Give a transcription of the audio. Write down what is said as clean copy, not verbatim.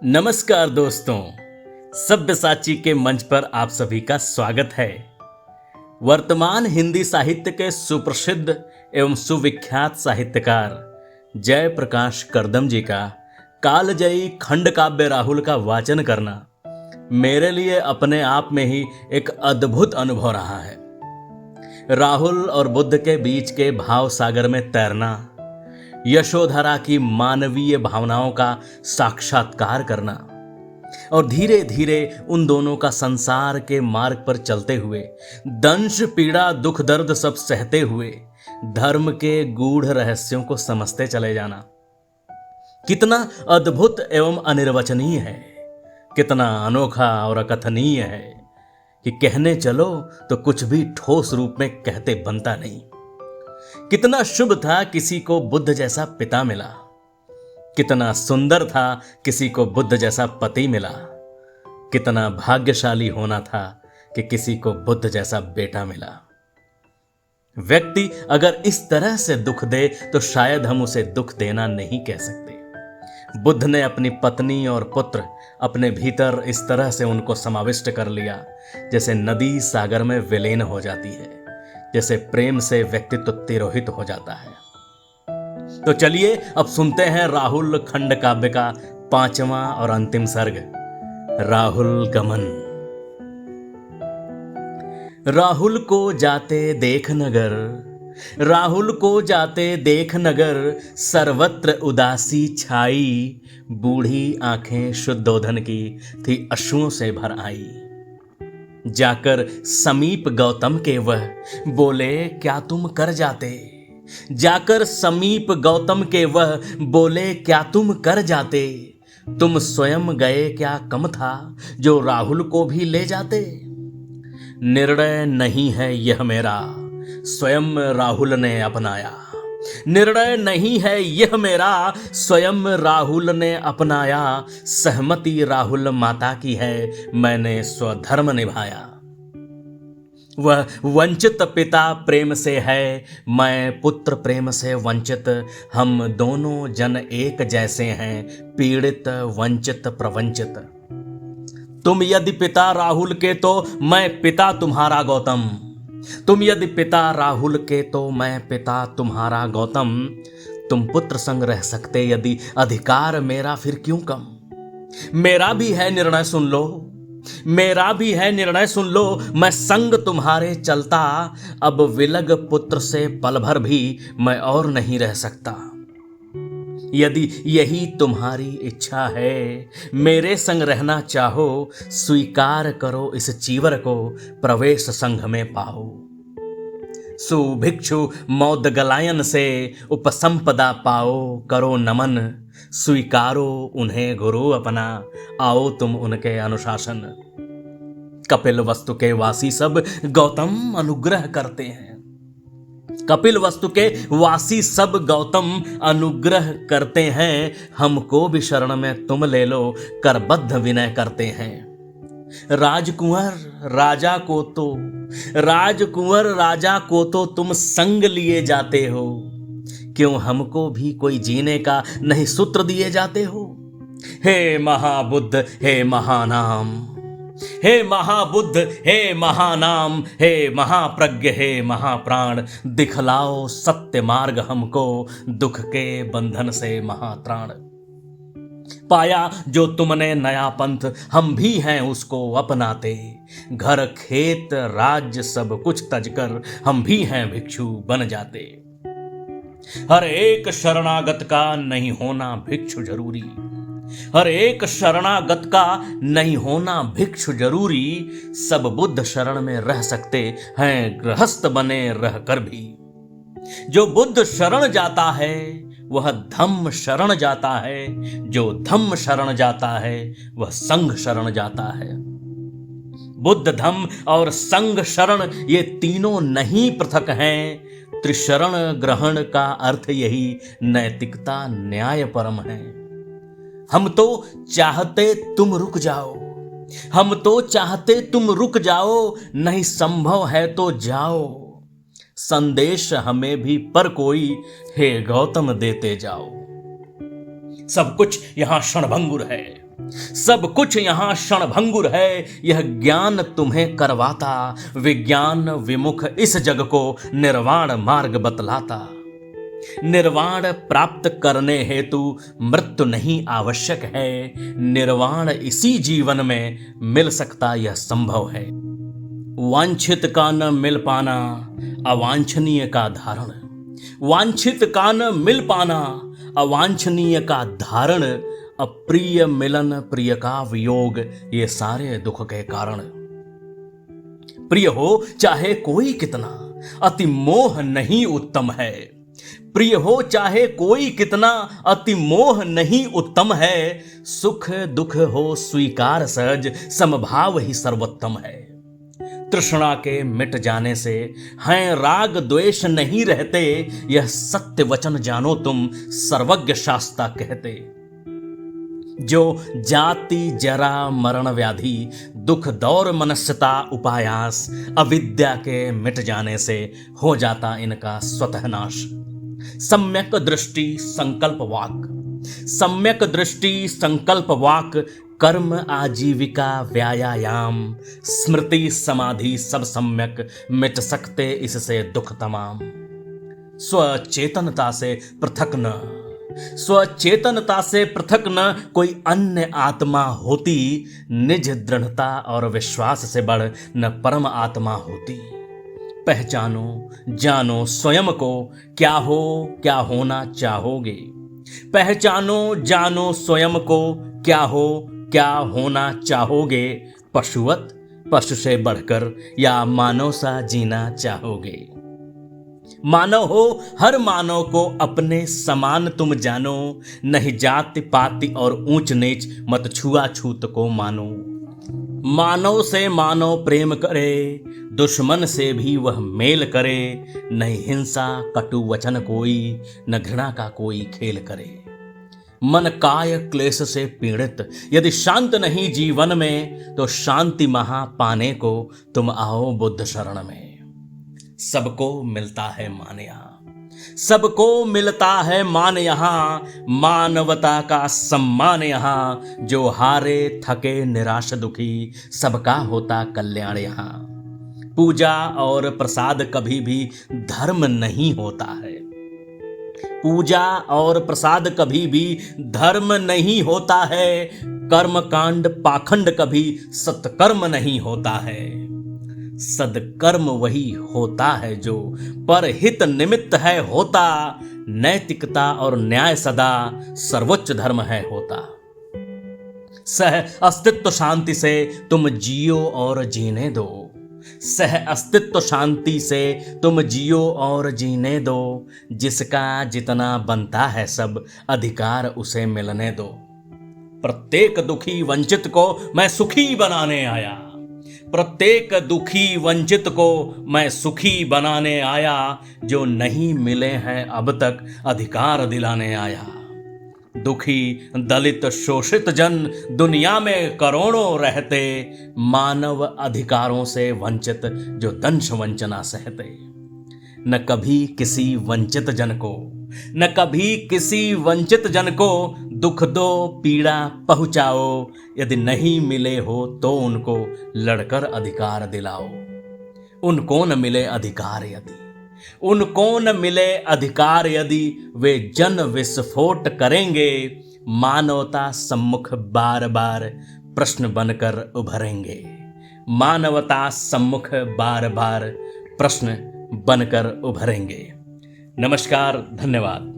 नमस्कार दोस्तों, सब्यसाची के मंच पर आप सभी का स्वागत है। वर्तमान हिंदी साहित्य के सुप्रसिद्ध एवं सुविख्यात साहित्यकार जयप्रकाश करदम जी का कालजयी खंड काव्य राहुल का वाचन करना मेरे लिए अपने आप में ही एक अद्भुत अनुभव रहा है। राहुल और बुद्ध के बीच के भाव सागर में तैरना, यशोधरा की मानवीय भावनाओं का साक्षात्कार करना और धीरे धीरे उन दोनों का संसार के मार्ग पर चलते हुए दंश पीड़ा दुख दर्द सब सहते हुए धर्म के गूढ़ रहस्यों को समझते चले जाना कितना अद्भुत एवं अनिर्वचनीय है, कितना अनोखा और अकथनीय है कि कहने चलो तो कुछ भी ठोस रूप में कहते बनता नहीं। कितना शुभ था किसी को बुद्ध जैसा पिता मिला, कितना सुंदर था किसी को बुद्ध जैसा पति मिला, कितना भाग्यशाली होना था कि किसी को बुद्ध जैसा बेटा मिला। व्यक्ति अगर इस तरह से दुख दे तो शायद हम उसे दुख देना नहीं कह सकते। बुद्ध ने अपनी पत्नी और पुत्र अपने भीतर इस तरह से उनको समाविष्ट कर लिया जैसे नदी सागर में विलीन हो जाती है, जैसे प्रेम से व्यक्तित्व तिरोहित हो जाता है। तो चलिए अब सुनते हैं राहुल खंड काव्य का 5वां और अंतिम सर्ग, राहुल गमन। राहुल को जाते देख नगर, राहुल को जाते देख नगर, सर्वत्र उदासी छाई, बूढ़ी आंखें शुद्धोधन की थी अश्रुओं से भर आई। जाकर समीप गौतम के वह बोले क्या तुम कर जाते, जाकर समीप गौतम के वह बोले क्या तुम कर जाते, तुम स्वयं गए क्या कम था जो राहुल को भी ले जाते। निर्णय नहीं है यह मेरा, स्वयं राहुल ने अपनाया, निर्णय नहीं है यह मेरा, स्वयं राहुल ने अपनाया। सहमति राहुल माता की है, मैंने स्वधर्म निभाया। वह वंचित पिता प्रेम से है, मैं पुत्र प्रेम से वंचित, हम दोनों जन एक जैसे हैं, पीड़ित वंचित प्रवंचित। तुम यदि पिता राहुल के तो मैं पिता तुम्हारा गौतम, तुम यदि पिता राहुल के तो मैं पिता तुम्हारा गौतम। तुम पुत्र संग रह सकते यदि अधिकार मेरा फिर क्यों कम। मेरा भी है निर्णय सुन लो, मेरा भी है निर्णय सुन लो, मैं संग तुम्हारे चलता, अब विलग पुत्र से पल भर भी मैं और नहीं रह सकता। यदि यही तुम्हारी इच्छा है, मेरे संग रहना चाहो, स्वीकार करो इस चीवर को, प्रवेश संघ में पाओ। सुभिक्षु मौद गलायन से उपसंपदा पाओ, करो नमन, स्वीकारो उन्हें गुरु अपना, आओ तुम उनके अनुशासन। कपिल वस्तु के वासी सब गौतम अनुग्रह करते हैं, कपिल वस्तु के वासी सब गौतम अनुग्रह करते हैं। हमको भी शरण में तुम ले लो, करबद्ध विनय करते हैं। राजकुंवर राजा को तो, राजकुंवर राजा को तो तुम संग लिए जाते हो, क्यों हमको भी कोई जीने का नहीं सूत्र दिए जाते हो। हे महाबुद्ध हे महानाम, हे महाबुद्ध हे महानाम, हे महाप्रज्ञ हे महाप्राण, दिखलाओ सत्य मार्ग हमको, दुख के बंधन से महात्राण। पाया जो तुमने नया पंथ, हम भी हैं उसको अपनाते, घर खेत राज्य सब कुछ तजकर, हम भी हैं भिक्षु बन जाते। हर एक शरणागत का नहीं होना भिक्षु जरूरी, हर एक शरणागत का नहीं होना भिक्षु जरूरी, सब बुद्ध शरण में रह सकते हैं गृहस्थ बने रहकर भी। जो बुद्ध शरण जाता है वह धम्म शरण जाता है, जो धम्म शरण जाता है वह संघ शरण जाता है। बुद्ध धम्म और संघ शरण ये तीनों नहीं पृथक हैं, त्रिशरण ग्रहण का अर्थ यही नैतिकता न्याय परम है। हम तो चाहते तुम रुक जाओ, हम तो चाहते तुम रुक जाओ, नहीं संभव है तो जाओ, संदेश हमें भी पर कोई, हे गौतम देते जाओ। सब कुछ यहां क्षणभंगुर है, सब कुछ यहाँ क्षणभंगुर है, यह ज्ञान तुम्हें करवाता। विज्ञान विमुख इस जग को निर्वाण मार्ग बतलाता। निर्वाण प्राप्त करने हेतु मृत्यु नहीं आवश्यक है। निर्वाण इसी जीवन में मिल सकता यह संभव है। वांछित का न मिल पाना, अवांछनीय का धारण। वांछित का न मिल पाना, अवांछनीय का धारण। अप्रिय मिलन, प्रिय का वियोग, ये सारे दुख के कारण। प्रिय हो चाहे कोई कितना, अति मोह नहीं उत्तम है। प्रिय हो चाहे कोई कितना, अति मोह नहीं उत्तम है। सुख दुख हो स्वीकार सहज, समभाव ही सर्वोत्तम है। तृष्णा के मिट जाने से हैं राग द्वेष नहीं रहते। यह सत्य वचन जानो तुम, सर्वज्ञ शास्ता कहते। जो जाति जरा मरण व्याधि, दुख दौर मनस्यता उपायास, अविद्या के मिट जाने से हो जाता इनका स्वतः नाश। सम्यक दृष्टि संकल्प वाक, सम्यक दृष्टि संकल्प वाक, कर्म आजीविका व्यायाम, स्मृति समाधि सब सम्यक, मिट सकते इससे दुख तमाम। स्वचेतनता से पृथक न, स्वचेतनता से पृथक न कोई अन्य आत्मा होती। निज दृढ़ता और विश्वास से बढ़ न परम आत्मा होती। पहचानो जानो स्वयं को, क्या हो क्या होना चाहोगे। पहचानो जानो स्वयं को, क्या हो क्या होना चाहोगे। पशुवत, पशु से बढ़कर, या मानव सा जीना चाहोगे। मानव हो हर मानव को अपने समान तुम जानो। नहीं जाति पाति और ऊंच नीच, मत छुआछूत को मानो। मानव से मानव प्रेम करे, दुश्मन से भी वह मेल करे। नहीं हिंसा कटु वचन कोई, न घृणा का कोई खेल करे। मन काय क्लेश से पीड़ित, यदि शांत नहीं जीवन में, तो शांति महा पाने को तुम आओ बुद्ध शरण में। सबको मिलता है मान यहाँ, सबको मिलता है मान यहाँ। मानवता का सम्मान यहाँ, जो हारे थके निराश दुखी, सबका होता कल्याण यहाँ। पूजा और प्रसाद कभी भी धर्म नहीं होता है। पूजा और प्रसाद कभी भी धर्म नहीं होता है। कर्मकांड पाखंड कभी सत्कर्म नहीं होता है। सदकर्म वही होता है जो परहित निमित्त है होता। नैतिकता और न्याय सदा सर्वोच्च धर्म है होता। सह अस्तित्व शांति से तुम जियो और जीने दो। सह अस्तित्व शांति से तुम जियो और जीने दो। जिसका जितना बनता है सब अधिकार उसे मिलने दो। प्रत्येक दुखी वंचित को मैं सुखी बनाने आया। प्रत्येक दुखी वंचित को मैं सुखी बनाने आया। जो नहीं मिले हैं अब तक अधिकार दिलाने आया। दुखी दलित शोषित जन दुनिया में करोड़ों रहते। मानव अधिकारों से वंचित जो दंश वंचना सहते। न कभी किसी वंचित जन को, न कभी किसी वंचित जन को दुख दो पीड़ा पहुंचाओ। यदि नहीं मिले हो तो उनको लड़कर अधिकार दिलाओ। उनको न मिले अधिकार यदि, उनको न मिले अधिकार यदि, वे जन विस्फोट करेंगे। मानवता सम्मुख बार बार प्रश्न बनकर उभरेंगे। मानवता सम्मुख बार बार प्रश्न बनकर उभरेंगे। नमस्कार, धन्यवाद।